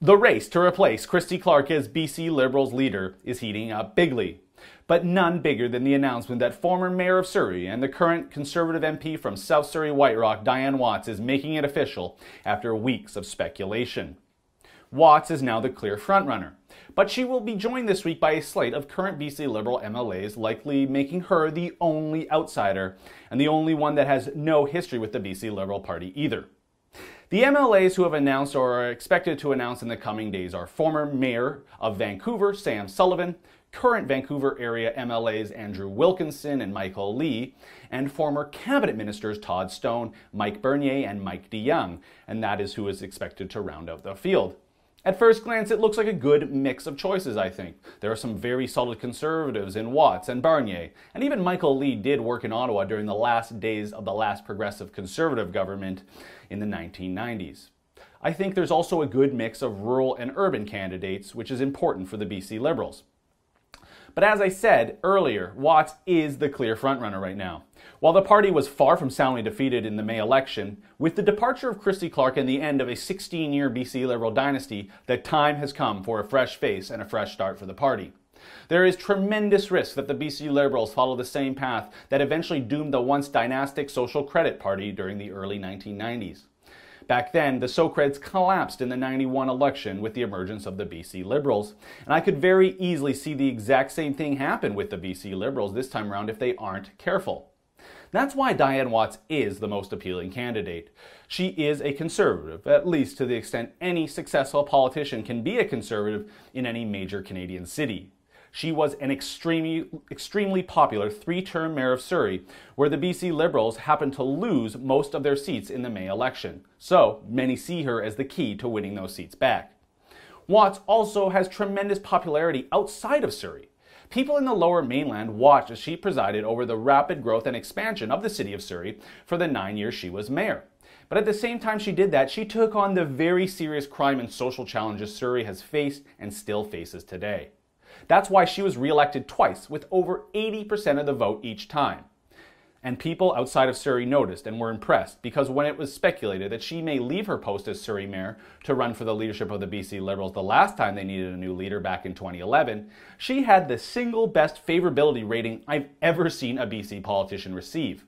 The race to replace Christy Clark as BC Liberals leader is heating up bigly, but none bigger than the announcement that former Mayor of Surrey and the current Conservative MP from South Surrey White Rock, Diane Watts, is making it official after weeks of speculation. Watts is now the clear frontrunner, but she will be joined this week by a slate of current BC Liberal MLAs, likely making her the only outsider and the only one that has no history with the BC Liberal Party either. The MLAs who have announced or are expected to announce in the coming days are former Mayor of Vancouver, Sam Sullivan, current Vancouver area MLAs Andrew Wilkinson and Michael Lee, and former Cabinet Ministers Todd Stone, Mike Bernier, and Mike DeYoung, and that is who is expected to round out the field. At first glance, it looks like a good mix of choices, I think. There are some very solid Conservatives in Watts and Bernier, and even Michael Lee did work in Ottawa during the last days of the last progressive Conservative government in the 1990s. I think there's also a good mix of rural and urban candidates, which is important for the BC Liberals. But as I said earlier, Watts is the clear frontrunner right now. While the party was far from soundly defeated in the May election, with the departure of Christy Clark and the end of a 16-year BC Liberal dynasty, the time has come for a fresh face and a fresh start for the party. There is tremendous risk that the BC Liberals follow the same path that eventually doomed the once dynastic Social Credit Party during the early 1990s. Back then, the Socreds collapsed in the 91 election with the emergence of the BC Liberals, and I could very easily see the exact same thing happen with the BC Liberals this time around if they aren't careful. That's why Diane Watts is the most appealing candidate. She is a Conservative, at least to the extent any successful politician can be a Conservative in any major Canadian city. She was an extremely popular three-term Mayor of Surrey, where the BC Liberals happened to lose most of their seats in the May election. So many see her as the key to winning those seats back. Watts also has tremendous popularity outside of Surrey. People in the Lower Mainland watched as she presided over the rapid growth and expansion of the city of Surrey for the 9 years she was mayor. But at the same time she did that, she took on the very serious crime and social challenges Surrey has faced and still faces today. That's why she was re-elected twice, with over 80% of the vote each time. And people outside of Surrey noticed and were impressed, because when it was speculated that she may leave her post as Surrey Mayor to run for the leadership of the BC Liberals the last time they needed a new leader back in 2011, she had the single best favorability rating I've ever seen a BC politician receive.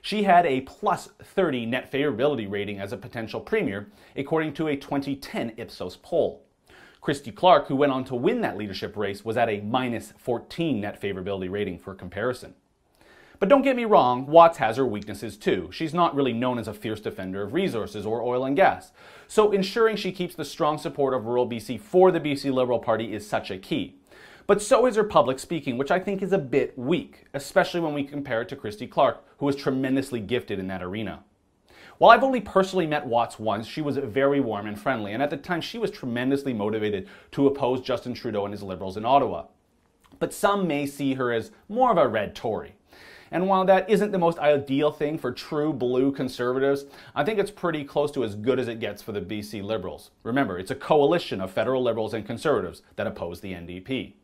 She had a plus 30 net favorability rating as a potential premier, according to a 2010 Ipsos poll. Christy Clark, who went on to win that leadership race, was at a minus 14 net favorability rating for comparison. But don't get me wrong, Watts has her weaknesses too. She's not really known as a fierce defender of resources or oil and gas. So ensuring she keeps the strong support of rural BC for the BC Liberal Party is such a key. But so is her public speaking, which I think is a bit weak, especially when we compare it to Christy Clark, who was tremendously gifted in that arena. While I've only personally met Watts once, she was very warm and friendly, and at the time she was tremendously motivated to oppose Justin Trudeau and his Liberals in Ottawa. But some may see her as more of a red Tory. And while that isn't the most ideal thing for true blue Conservatives, I think it's pretty close to as good as it gets for the BC Liberals. Remember, it's a coalition of federal Liberals and Conservatives that oppose the NDP.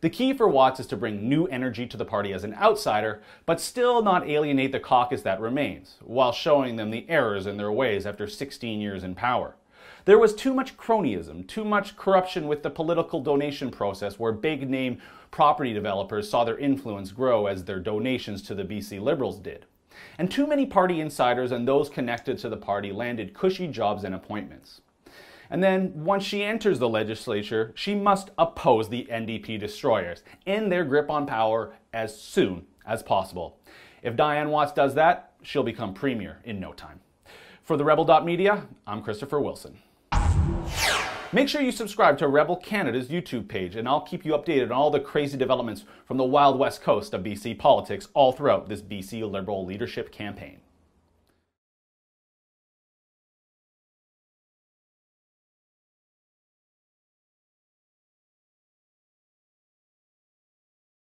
The key for Watts is to bring new energy to the party as an outsider, but still not alienate the caucus that remains, while showing them the errors in their ways after 16 years in power. There was too much cronyism, too much corruption with the political donation process, where big-name property developers saw their influence grow as their donations to the BC Liberals did. And too many party insiders and those connected to the party landed cushy jobs and appointments. And then, once she enters the legislature, she must oppose the NDP destroyers, end their grip on power as soon as possible. If Diane Watts does that, she'll become premier in no time. For the Rebel.media, I'm Christopher Wilson. Make sure you subscribe to Rebel Canada's YouTube page, and I'll keep you updated on all the crazy developments from the wild west coast of BC politics all throughout this BC Liberal leadership campaign.